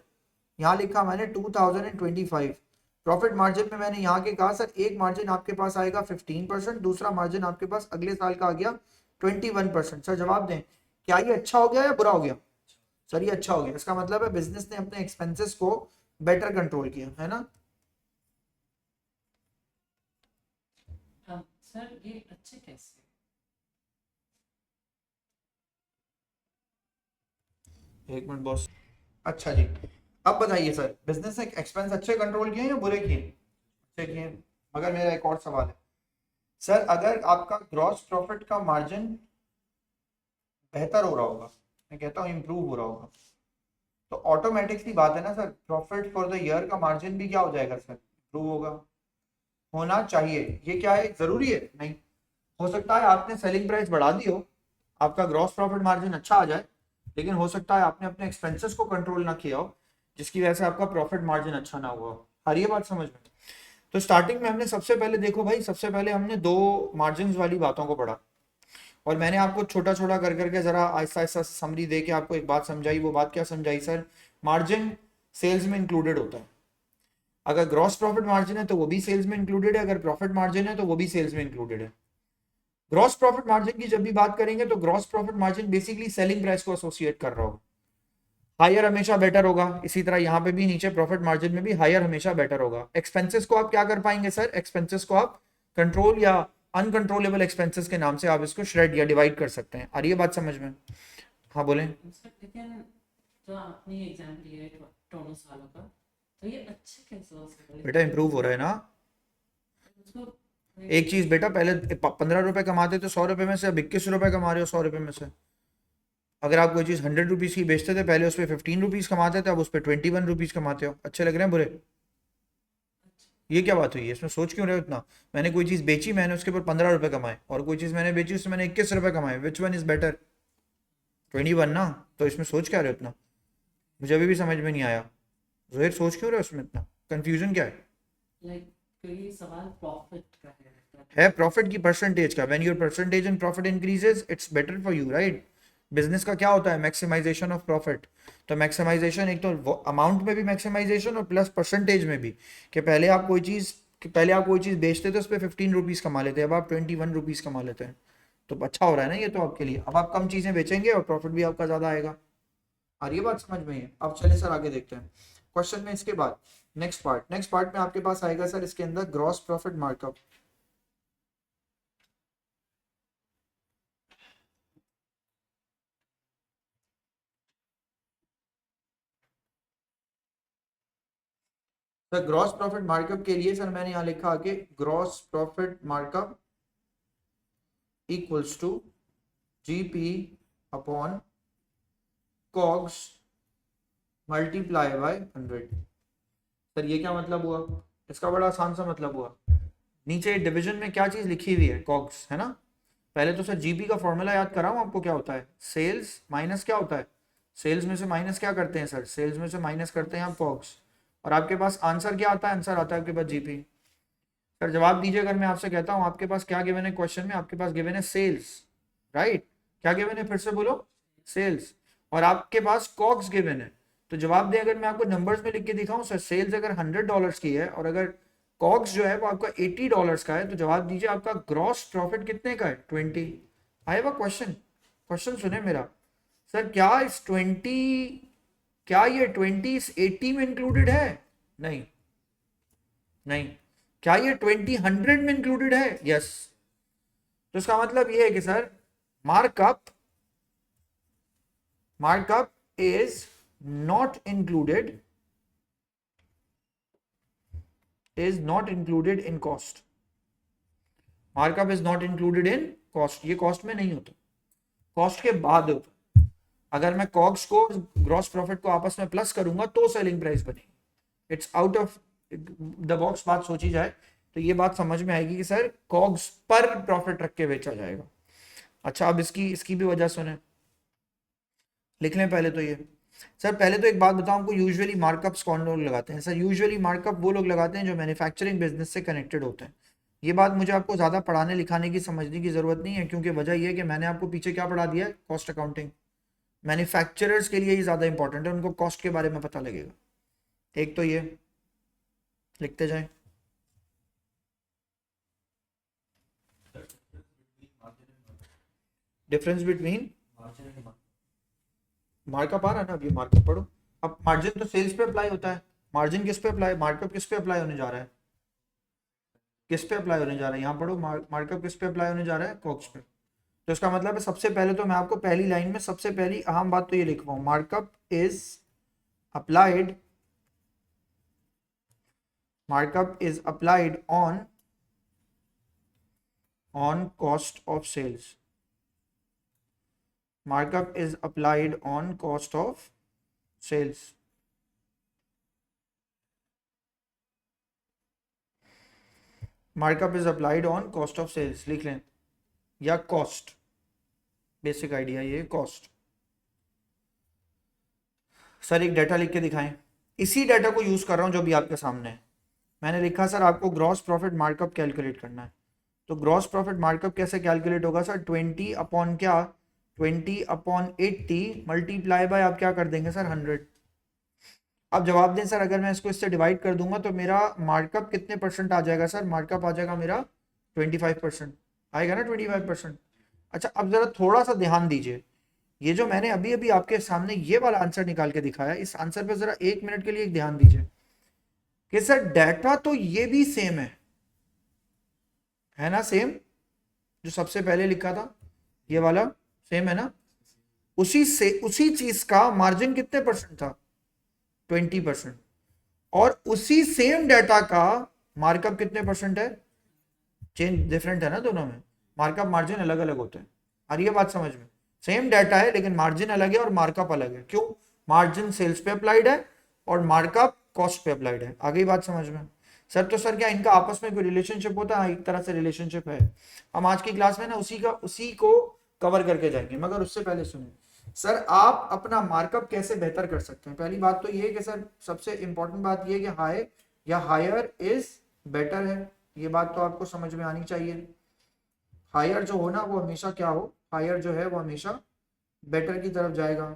यहाँ लिखा मैंने 2025। प्रॉफिट मार्जिन में मैंने यहाँ के कहा सर एक मार्जिन आपके पास आएगा 15%, दूसरा मार्जिन आपके पास अगले साल का आ गया 21%। सर जवाब दें, क्या ये अच्छा हो गया या बुरा हो गया? सर ये अच्छा हो गया। इसका मतलब है बिजनेस ने अपने एक्सपेंसेस को बेटर कंट्रोल किया, है ना। सर ये अच्छे कैसे? एक मिनट बॉस। अच्छा जी, अब बताइए सर, बिजनेस ने एक्सपेंस अच्छे कंट्रोल किए या बुरे किए? अच्छे किए। मगर मेरा एक और सवाल है सर, अगर आपका ग्रॉस प्रॉफिट का मार्जिन बेहतर हो रहा होगा, मैं कहता हूँ इंप्रूव हो रहा होगा, तो ऑटोमेटिक सी बात है ना sir, profit for the year का मार्जिन भी क्या हो जाएगा सर? इंप्रूव होगा। होना चाहिए। ये क्या है, जरूरी है? नहीं। हो सकता है आपने सेलिंग प्राइस बढ़ा दी हो, आपका ग्रॉस प्रॉफिट मार्जिन अच्छा आ जाए, लेकिन हो सकता है आपने अपने एक्सपेंसेस को कंट्रोल ना किया हो, जिसकी वजह से आपका प्रॉफिट मार्जिन अच्छा ना हुआ हो। हर ये बात समझ में। तो स्टार्टिंग में हमने सबसे पहले देखो भाई, सबसे पहले हमने दो मार्जिन वाली बातों को पढ़ा, और मैंने आपको छोटा छोटा कर करके जरा आहिस्ता आहिस्ता समरी दे के आपको एक बात समझाई। वो बात क्या समझाई सर? मार्जिन सेल्स में इंक्लूडेड होता है। अगर ग्रॉस प्रॉफिट मार्जिन है तो वो भी सेल्स में इंक्लूडेड है, अगर प्रॉफिट मार्जिन है तो वो भी सेल्स में इंक्लूडेड है। ग्रॉस प्रॉफिट मार्जिन की जब भी बात करेंगे तो gross profit margin basically selling price को एसोसिएट कर रहा होगा। हायर हमेशा बेटर होगा, इसी तरह यहाँ पे भी नीचे प्रॉफिट मार्जिन में भी हायर हमेशा बेटर होगा। एक्सपेंसेस को आप क्या कर पाएंगे सर? एक्सपेंसेस को आप कंट्रोल या अनकंट्रोलेबल एक्सपेंसेस के नाम से आप इसको श्रेड या डिवाइड कर सकते हैं। और ये बात समझ में? हाँ बोलें। सर लेकिन जो आपने एग्जाम दिया है दोनों सालों का, तो ये अच्छे कैसे हो सकता है? बेटा इंप्रूव हो रहा है ना। उसको एक चीज बेटा, पहले 15 रुपए कमाते थे 100 रुपए में से, अब 21 रुपए कमा रहे हो 100 रुपए में से। अगर आप कोई चीज 100 रुपीज की बेचते थे पहले, उस पर 15 रुपीज कमाते थे, अब उस पर 21 रुपीज कमाते हो। अच्छे लग रहे हैं बुरे? ये क्या बात हुई है? इसमें सोच क्यों रहे हो इतना? मैंने कोई चीज बेची, मैंने उसके ऊपर 15 रुपए कमाए, और कोई चीज मैंने बेची उससे मैंने 21 रुपए कमाए। Which one is better? 21 ना। तो इसमें सोच क्या रहे हो इतना? मुझे अभी भी समझ में नहीं आया। जोहिर सोच क्यों रहे हो उसमें इतना? कंफ्यूजन क्या है? लाइक कोई सवाल प्रॉफिट का है प्रॉफिट की परसेंटेज का। When your percentage in profit increases it's better for you, right. Business का क्या होता है? Maximization of profit. तो मैक्सिमाइजेशन एक तो अमाउंट में भी मैक्सिमाइजेशन और प्लस परसेंटेज में भी, कि पहले आप कोई चीज़ बेचते थे उस पर 15 रुपीज़ कमा लेते हैं, अब आप 21 रुपीज़ कमा लेते हैं। तो अच्छा हो रहा है ना ये तो आपके लिए। अब आप कम चीज़ें बेचेंगे और प्रॉफिट भी आपका ज़्यादा आएगा। और ये बात समझ में है। अब चलिए सर आगे देखते हैं क्वेश्चन में। इसके बाद नेक्स्ट पार्ट में आपके पास आएगा सर इसके अंदर gross profit markup. Sir gross profit markup के लिए सर मैंने यहाँ लिखा आगे, gross profit markup equals to GP upon COGS multiply by 100। Sir ये क्या मतलब हुआ? इसका बड़ा आसान सा मतलब हुआ, नीचे डिवीजन में क्या चीज लिखी हुई है? कॉग्स, है ना। पहले तो सर जीपी का फॉर्मूला याद कराऊं आपको, क्या होता है? सेल्स माइनस क्या होता है? सेल्स में से माइनस क्या करते हैं सर? सेल्स में से माइनस करते हैं आप कॉग्स। और आपके पास आंसर क्या आता है? आंसर आता है आपके पास जीपी। सर जवाब दीजिए अगर मैं आपसे कहता हूं आपके पास क्या गिवन है क्वेश्चन में? आपके पास गिवन है सेल्स, राइट। क्या गिवन है फिर से बोलो? सेल्स। और आपके पास कॉग्स गिवन है। तो जवाब दे, अगर मैं आपको नंबर्स में लिख के दिखाऊं सर, सेल्स अगर $100 की है और अगर कॉग्स जो है वो आपका $80 का है, तो जवाब दीजिए आपका ग्रॉस प्रॉफिट कितने का है? 20। आई हैव अ क्वेश्चन, क्वेश्चन सुने मेरा। सर क्या इस 20, क्या ये 20 इस 80 में इंक्लूडेड है? नहीं, नहीं। क्या ये 20 100 में इंक्लूडेड है? यस। तो इसका मतलब ये है कि sir markup is not included in cost. Markup is not included in cost, ये कॉस्ट में नहीं होता, कॉस्ट के बाद होता। अगर मैं कॉग्स को ग्रॉस प्रॉफिट को आपस में प्लस करूंगा तो सेलिंग प्राइस बनेगी। It's out of the box बात सोची जाए तो ये बात समझ में आएगी कि सर कॉग्स पर प्रॉफिट रख के बेचा जाएगा। अच्छा, अब इसकी भी वजह सुने, लिख लें पहले तो ये। सर पहले तो एक बात बताऊं आपको, यूजुअली मार्कअप्स कौन लोग लगाते हैं? सर यूजुअली मार्कअप वो लोग लगाते हैं जो मैन्युफैक्चरिंग बिजनेस से कनेक्टेड होते हैं। ये बात मुझे आपको ज़्यादा पढ़ाने लिखाने की समझने की ज़रूरत नहीं है, क्योंकि वजह ये है कि मैंने आपको पीछे क्या पढ़ा दिया है, कॉस्ट अकाउंटिंग। मैन्युफैक्चरर्स के लिए ही ज़्यादा इंपॉर्टेंट है, उनको कॉस्ट के बारे में पता लगेगा। एक तो ये लिखते जाएं। डिफरेंस बिटवीन मार्कअप आ रहा है ना, अभी मार्कअप पढ़ो। अब मार्जिन तो सेल्स पे अप्लाई होता है, मार्जिन किस पे अप्लाई, मार्कअप किस पे अप्लाई होने जा रहा है, किस पे अप्लाई होने जा रहा है, यहाँ पढ़ो। मार्कअप किस पे अप्लाई होने जा रहा है, कॉस्ट पे। तो इसका मतलब है सबसे पहले तो मैं आपको पहली लाइन में सबसे पहली अहम बात तो ये लिखवाऊं, markup is applied on cost of sales. Markup is applied on cost of sales. Markup is applied on cost of sales, लिख लें, या cost, बेसिक आइडिया ये cost। सर एक डाटा लिख के दिखाएं, इसी डाटा को यूज कर रहा हूं जो भी आपके सामने है। मैंने लिखा सर आपको ग्रॉस प्रॉफिट मार्कअप कैलकुलेट करना है। तो ग्रॉस प्रॉफिट मार्कअप कैसे कैलकुलेट होगा सर, 20 अपॉन क्या, 20 अपॉन 80 मल्टीप्लाई बाय आप क्या कर देंगे सर, 100। अब जवाब दें सर, अगर मैं इसको इससे डिवाइड कर दूंगा तो मेरा मार्कअप कितने परसेंट आ जाएगा सर, मार्कअप आ जाएगा मेरा 25% आएगा ना, 25%। अच्छा अब जरा थोड़ा सा ध्यान दीजिए, ये जो मैंने अभी अभी आपके सामने ये वाला आंसर निकाल के दिखाया, इस आंसर पे जरा 1 मिनट के लिए ध्यान दीजिए कि सर डाटा तो ये भी सेम है ना, सेम जो सबसे पहले लिखा था ये वाला सेम है ना, उसी चीज का मार्जिन कितने परसेंट था, 20%। और उसी सेम डाटा का मार्कअप कितने परसेंट है, चेंज डिफरेंट है ना दोनों में, मार्कअप मार्जिन अलग अलग होते हैं। और ये बात समझ में, सेम डाटा है लेकिन मार्जिन अलग है और मार्कअप अलग है। क्यों, मार्जिन सेल्स पे अप्लाइड है और मार्कअप कॉस्ट पे अप्लाइड है। आगे बात समझ में सर? तो सर क्या इनका आपस में कोई रिलेशनशिप होता है? एक तरह से रिलेशनशिप है। हम आज की क्लास में ना उसी को कवर करके जाएंगे, मगर उससे पहले सुनिए सर, आप अपना मार्कअप कैसे बेहतर कर सकते हैं। पहली बात तो ये है कि सर सबसे इंपॉर्टेंट बात ये है कि हाई या हायर इज बेटर है, ये बात तो आपको समझ में आनी चाहिए। हायर जो हो ना वो हमेशा क्या हो, हायर जो है वो हमेशा बेटर की तरफ जाएगा।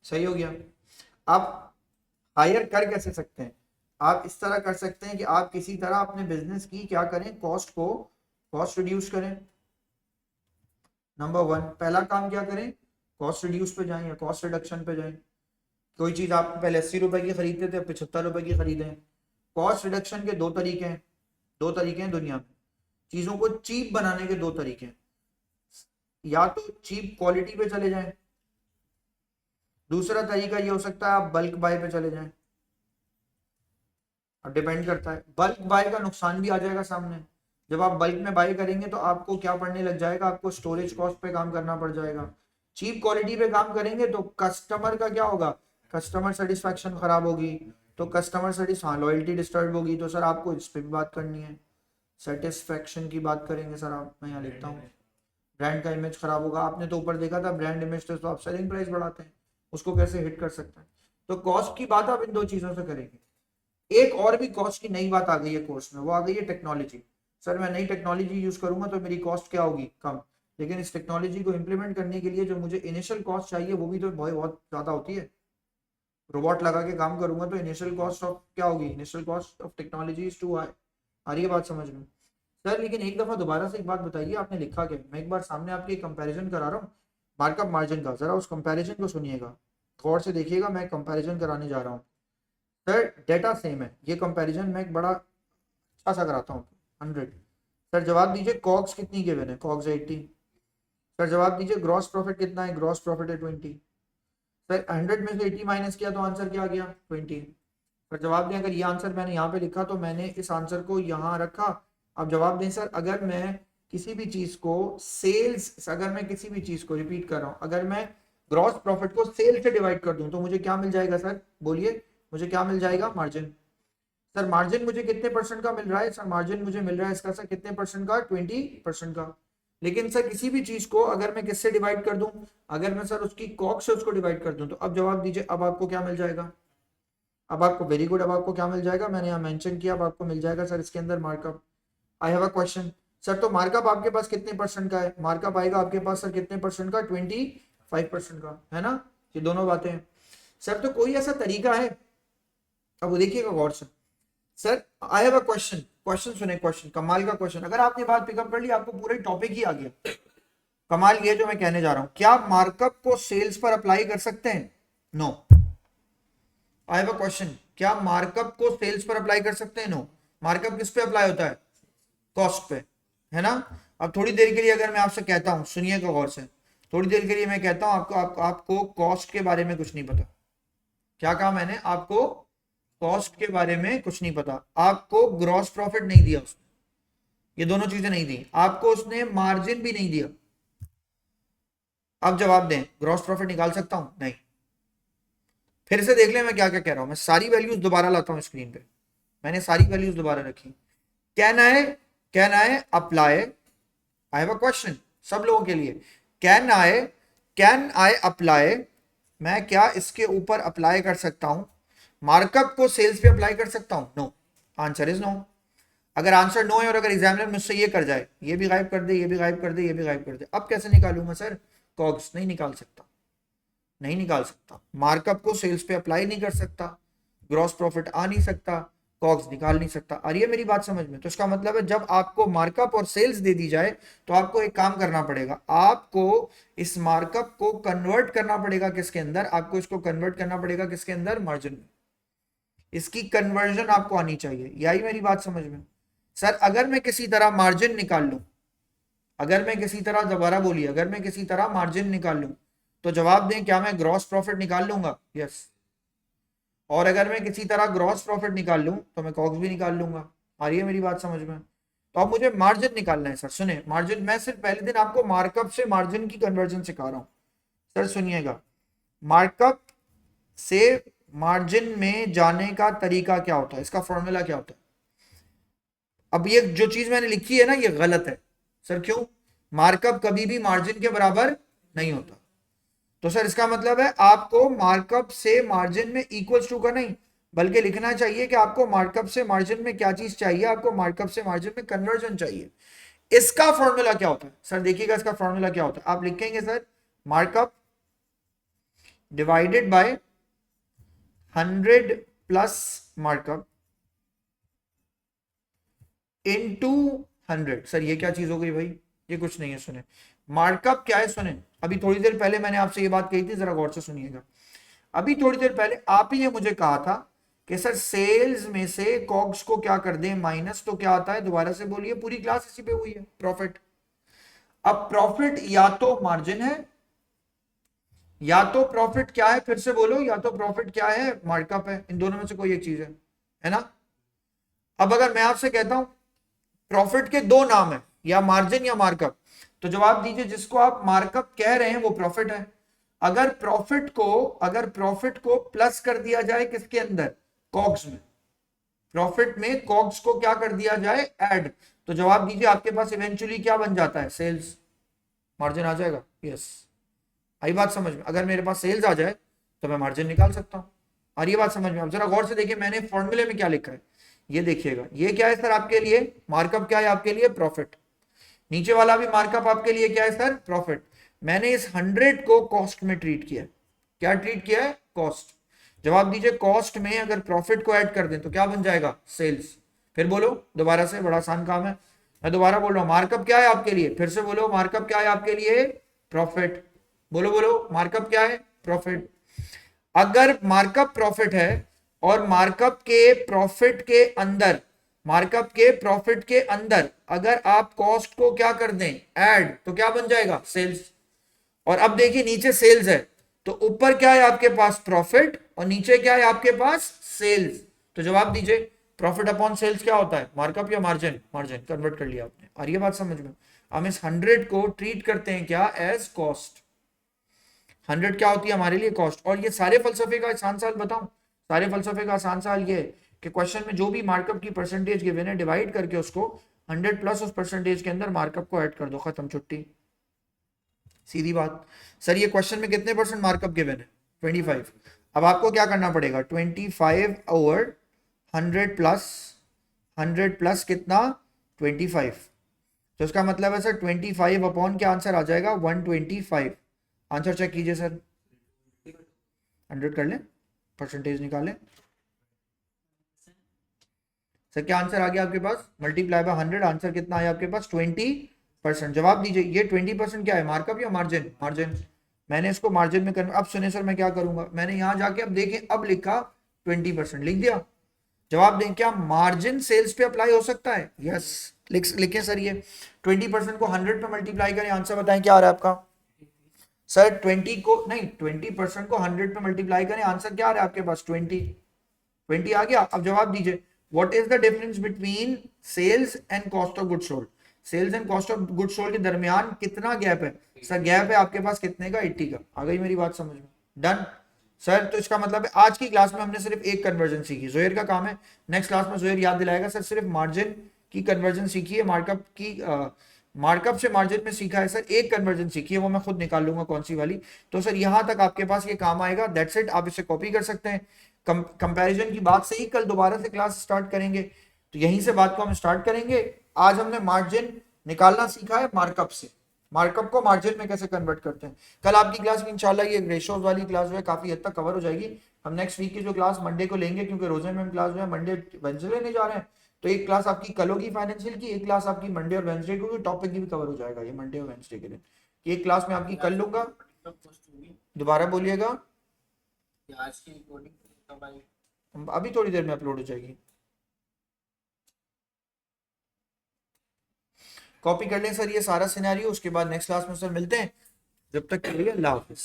सही हो गया। आप हायर कर कैसे सकते हैं, आप इस तरह कर सकते हैं कि आप किसी तरह अपने बिजनेस की क्या करें, कॉस्ट रिड्यूस करें। नंबर 1 पहला काम क्या करें, कॉस्ट रिड्यूस पे जाएं या कॉस्ट रिडक्शन पे जाएं। कोई चीज आप पहले 80 रुपए की खरीदते थे, 75 रुपए की खरीदें। कॉस्ट रिडक्शन के दो तरीके हैं दुनिया में, चीजों को चीप बनाने के दो तरीके हैं। या तो चीप क्वालिटी पे चले जाएं, दूसरा तरीका ये हो सकता है आप बल्क बाय पे चले जाएं। अब डिपेंड करता है, बल्क बाय का नुकसान भी आ जाएगा सामने। जब आप बल्क में बाय करेंगे तो आपको क्या पड़ने लग जाएगा, आपको स्टोरेज कॉस्ट पे काम करना पड़ जाएगा। चीप क्वालिटी पे काम करेंगे तो कस्टमर का क्या होगा, कस्टमर सेटिस्फैक्शन खराब होगी, तो कस्टमर सेटिस्फा लॉयल्टी डिस्टर्ब होगी। तो सर आपको इस पर भी बात करनी है, सेटिस्फैक्शन की बात करेंगे सर। आप, मैं यहाँ लिखता हूँ, ब्रांड का इमेज खराब होगा। आपने तो ऊपर देखा था ब्रांड इमेज तो आप सेलिंग प्राइस बढ़ाते हैं, उसको कैसे हिट कर सकते हैं। तो कॉस्ट की बात आप इन दो चीजों से करेंगे। एक और भी कॉस्ट की नई बात आ गई है कोर्स में, वो आ गई है टेक्नोलॉजी। सर मैं नई टेक्नोलॉजी यूज करूंगा तो मेरी कॉस्ट क्या होगी, कम। लेकिन इस टेक्नोलॉजी को इम्प्लीमेंट करने के लिए जो मुझे इनिशियल कॉस्ट चाहिए वो भी तो बहुत ज्यादा होती है। रोबोट लगा के काम करूंगा तो इनिशियल कॉस्ट ऑफ क्या होगी, initial cost of technology is too high. आ रही है बात समझ में सर? लेकिन एक दफा दोबारा से एक बात बताइए, आपने लिखा क्या? मैं एक बार सामने आपके कंपैरिजन करा रहा हूँ मार्कअप मार्जिन का, जरा उस कंपैरिजन को सुनिएगा। गौर से देखिएगा, मैं कंपैरिजन कराने जा रहा हूँ सर, डेटा सेम है, ये कंपैरिजन मैं एक बड़ा अच्छा सा कराता हूँ 100। सर जवाब दीजिए कॉग्स कितनी गिवन है, कॉग्स 80। सर जवाब दीजिए ग्रॉस प्रॉफिट कितना है, ग्रॉस प्रॉफिट है 20। सर 100 में से 80 माइनस किया तो आंसर क्या आ गया 20। सर जवाब दें, अगर ये आंसर मैंने यहाँ पे लिखा तो मैंने इस आंसर को यहाँ रखा। अब जवाब दें सर, अगर मैं किसी भी चीज को सेल्स, अगर मैं किसी भी चीज को रिपीट कर रहा हूँ, अगर मैं ग्रॉस प्रॉफिट को सेल से डिवाइड कर दूं तो मुझे क्या मिल जाएगा सर, बोलिए मुझे क्या मिल जाएगा, मार्जिन। सर मार्जिन मुझे कितने परसेंट का मिल रहा है, सर मार्जिन मुझे मिल रहा है इसका सर कितने परसेंट का, 20% का। लेकिन सर किसी भी चीज को अगर मैं किससे डिवाइड कर दूं, अगर मैं सर उसकी कॉस्ट से उसको डिवाइड कर दूं, तो अब जवाब दीजिए अब आपको क्या मिल जाएगा, अब आपको वेरी गुड, अब आपको क्या मिल जाएगा, मैंने यहाँ मेंशन किया, अब आपको मिल जाएगा सर इसके अंदर markup. I have a question sir, तो मार्कअप आपके पास कितने परसेंट का है, मार्कअप आएगा आपके पास सर कितने परसेंट का, 25% का, है ना। ये दोनों बातें हैं सर, तो कोई ऐसा तरीका है, अब वो देखिएगा गौर से। Sir I have a question, question सुने, क्वेश्चन कमाल का क्वेश्चन, अगर आपने बात पिकअप कर ली आपको पूरा टॉपिक ही आ गया। कमाल ये जो मैं कहने जा रहा हूं, क्या मार्कअप को सेल्स पर अप्लाई कर सकते हैं, no. I have a question, क्या मार्कअप को सेल्स पर अप्लाई कर सकते हैं, नो। मार्कअप किस पे अप्लाई होता है, कॉस्ट पे, है ना। अब थोड़ी देर के लिए अगर मैं आपसे कहता हूं, सुनिएगा गौर से, थोड़ी देर के लिए मैं कहता हूं आपको कॉस्ट के बारे में कुछ नहीं पता, क्या कहा मैंने, आपको कॉस्ट के बारे में कुछ नहीं पता, आपको ग्रॉस प्रॉफिट नहीं दिया उसने, ये दोनों चीजें नहीं दी आपको उसने, मार्जिन भी नहीं दिया। अब जवाब दें, ग्रॉस प्रॉफिट निकाल सकता हूं, नहीं। फिर से देख ले मैं क्या क्या कह रहा हूं, मैं सारी वैल्यूज दोबारा लाता हूं स्क्रीन पे, मैंने सारी वैल्यूज दोबारा रखी। Can I apply, I have a question सब लोगों के लिए, कैन आई अप्लाई, मैं क्या इसके ऊपर अप्लाई कर सकता हूं, मार्कअप को सेल्स पे अप्लाई कर सकता हूं, नो। Answer is no. अगर आंसर नो है और अगर एग्जामिनर मुझसे ये कर जाए, ये भी गायब कर दे, ये भी गायब कर दे, ये भी गायब कर दे, अब कैसे निकालूंगा सर, कॉग्स नहीं निकाल सकता, नहीं निकाल सकता, मार्कअप को सेल्स पे अप्लाई नहीं कर सकता, ग्रॉस प्रॉफिट आ नहीं सकता, कॉग्स निकाल नहीं सकता। आ रही है मेरी बात समझ में, तो इसका मतलब है जब आपको मार्कअप और सेल्स दे दी जाए तो आपको एक काम करना पड़ेगा, आपको इस मार्कअप को कन्वर्ट करना पड़ेगा किसके अंदर, आपको इसको कन्वर्ट करना पड़ेगा किसके अंदर, मार्जिन में। इसकी कन्वर्जन आपको आनी चाहिए, यही मेरी बात समझ में। सर अगर मैं किसी तरह मार्जिन निकाल लूं, अगर मैं किसी तरह, दोबारा बोलिए, अगर मैं किसी तरह मार्जिन निकाल लूं तो जवाब दें क्या मैं ग्रॉस प्रॉफिट निकाल लूंगा, यस। और अगर मैं किसी तरह ग्रॉस प्रॉफिट निकाल लूं तो मैं कॉग्स भी निकाल लूंगा। आ रही है मेरी बात समझ में। तो अब मुझे मार्जिन निकालना है सर, सुने मार्जिन, मैं सिर्फ पहले दिन आपको मार्कअप से मार्जिन की कन्वर्जन सिखा रहा हूं, सर सुनिएगा, मार्कअप से मार्जिन में जाने का तरीका क्या होता है, इसका फॉर्मूला क्या होता है। अब ये जो चीज मैंने लिखी है ना ये गलत है सर, क्यों, मार्कअप कभी भी मार्जिन के बराबर नहीं होता। तो सर इसका मतलब है आपको मार्कअप से मार्जिन में इक्वल्स टू का नहीं, बल्कि लिखना चाहिए कि आपको मार्कअप से मार्जिन में क्या चीज चाहिए, आपको मार्कअप से मार्जिन में कन्वर्जन चाहिए। इसका फॉर्मूला क्या होता है सर, देखिएगा इसका फॉर्मूला क्या होता है, आप लिखेंगे sir markup divided by 100 plus markup into 100। Sir ये क्या चीज हो गई भाई, ये कुछ नहीं है, सुने मार्कअप क्या है, सुने अभी थोड़ी देर पहले मैंने आपसे ये बात कही थी, जरा गौर से सुनिएगा। अभी थोड़ी देर पहले आप ही ने मुझे कहा था कि सर सेल्स में से कॉग्स को क्या कर दें माइनस, तो क्या आता है, दोबारा से बोलिए, पूरी क्लास इसी पे हुई है, प्रॉफिट। अब प्रॉफिट या तो मार्जिन है, या तो प्रॉफिट क्या है, फिर से बोलो, या तो प्रॉफिट क्या है, मार्कअप है, इन दोनों में से कोई एक चीज है ना। अब अगर मैं आपसे कहता हूं प्रॉफिट के दो नाम है, या मार्जिन या मार्कअप, तो जवाब दीजिए जिसको आप मार्कअप कह रहे हैं वो प्रॉफिट है। अगर प्रॉफिट को प्लस कर दिया जाए किसके अंदर, कॉग्स में, प्रॉफिट में कॉग्स को क्या कर दिया जाए, ऐड, तो जवाब दीजिए आपके पास इवेंचुअली क्या बन जाता है, सेल्स, मार्जिन आ जाएगा, यस। आई बात समझ में, अगर मेरे पास सेल्स आ जाए तो मैं मार्जिन निकाल सकता हूं। और ये बात समझ में, अब जरा गौर से देखिए मैंने फॉर्मूले में क्या लिखा है, ये देखिएगा, ये क्या है सर आपके लिए, मार्कअप क्या है आपके लिए, प्रॉफिट। नीचे वाला भी मार्कअप आपके लिए क्या है सर, प्रॉफिट। मैंने इस 100 को कॉस्ट में ट्रीट किया, क्या ट्रीट किया है, कॉस्ट। जवाब दीजिए कॉस्ट में अगर प्रॉफिट को ऐड कर दें तो क्या बन जाएगा, सेल्स। फिर बोलो दोबारा से, बड़ा आसान काम है, मैं दोबारा बोल रहा हूं, मार्कअप क्या है आपके लिए, फिर से बोलो, मार्कअप क्या है आपके लिए, प्रॉफिट। बोलो बोलो, मार्कअप क्या है, प्रॉफिट। अगर मार्कअप प्रॉफिट है और मार्कअप के प्रॉफिट के अंदर, मार्कअप के प्रॉफिट के अंदर अगर आप कॉस्ट को क्या कर दें, ऐड, तो क्या बन जाएगा, सेल्स। और अब देखिए नीचे सेल्स है, तो ऊपर क्या है आपके पास, प्रॉफिट, और नीचे क्या है आपके पास, सेल्स। तो जवाब दीजिए, प्रॉफिट अपॉन सेल्स क्या होता है, मार्कअप या मार्जिन, मार्जिन कन्वर्ट कर लिया आपने। और ये बात समझ में, हम इस 100 को ट्रीट करते हैं क्या, एज कॉस्ट। 100 क्या होती है हमारे लिए, कॉस्ट। और ये सारे फलसफे का आसान सवाल बताऊं, सारे फलसफे का आसान सवाल ये है कि क्वेश्चन में जो भी मार्कअप की परसेंटेज गिवन है, डिवाइड करके उसको 100 प्लस उस परसेंटेज के अंदर मार्कअप को ऐड कर दो, खत्म, छुट्टी, सीधी बात। सर ये क्वेश्चन में कितने परसेंट मार्कअप गिवन है, 25। अब आपको क्या करना पड़ेगा, 25 ओवर 100 प्लस 100 प्लस कितना, 25। तो इसका मतलब है सर 25 अपॉन क्या आंसर आ जाएगा, 125। आंसर चेक कीजिए सर, 100 कर लें, परसेंटेज निकालें। सर क्या आंसर आ गया आपके पास, मल्टीप्लाई बाय 100, आंसर कितना आया आपके पास, 20%। जवाब दीजिए, ये 20% क्या है, मार्कअप या मार्जिन, मार्जिन। मैंने इसको मार्जिन में अब सुने सर मैं क्या करूंगा, मैंने यहां जाके अब देखें, अब लिखा 20% लिख दिया। जवाब दें, क्या मार्जिन सेल्स पे अप्लाई हो सकता है, यस। लिखें सर, ये 20% को 100 पे मल्टीप्लाई करें, आंसर बताएं क्या आ रहा है आपका। सर 20 को नहीं, 20% को 100 पे मल्टीप्लाई करें, आंसर क्या आ रहा है आपके पास, 20 आ गया। अब जवाब दीजिए, what is the difference between sales and cost of good sold, sales and cost of good sold के दरमियान कितना गैप है, सर गैप है आपके पास कितने का, 80 का। आ गई मेरी बात समझ में, डन। सर तो इसका मतलब है आज की क्लास में हमने सिर्फ एक कन्वर्जन सीखी, जोहेर का काम है नेक्स्ट क्लास में जोहेर याद दिलाएगा, सर सिर्फ मार्जिन की कन्वर्जन सीखी है, मार्कअप की मार्कअप से मार्जिन में सीखा है सर, एक कन्वर्जन सीखी है, वो मैं खुद निकाल लूंगा कौन सी वाली। तो सर यहां तक आपके पास ये काम आएगा, दैट्स इट, आप इसे कॉपी कर सकते हैं। कंपैरिजन की बात से ही कल दोबारा से क्लास स्टार्ट करेंगे, तो यहीं से बात को हम स्टार्ट करेंगे। आज हमने मार्जिन निकालना सीखा है मार्कअप से, मार्कअप को मार्जिन में कैसे कन्वर्ट करते हैं। कल आपकी क्लास में इंशाल्लाह ये रेशोज वाली क्लास जो है काफी हद तक कवर हो जाएगी। हम नेक्स्ट वीक की जो क्लास मंडे को लेंगे, क्योंकि रोजे में हम क्लास जो है मंडे वेंसडे लेने जा रहे हैं, तो एक क्लास आपकी कल होगी फाइनेंशियल की, एक क्लास आपकी मंडे और वेंसडे को, टॉपिक भी कवर हो जाएगा ये मंडे और वेंसडे के दिन। एक क्लास में आपकी कल लूंगा, दोबारा बोलिएगा, आज की रिकॉर्डिंग कब आएगी? अभी थोड़ी देर में अपलोड हो जाएगी, कॉपी कर लें सर ये सारा सिनेरियो, उसके बाद नेक्स्ट क्लास में सर मिलते हैं, जब तक के लिए अल्लाह हाफिज।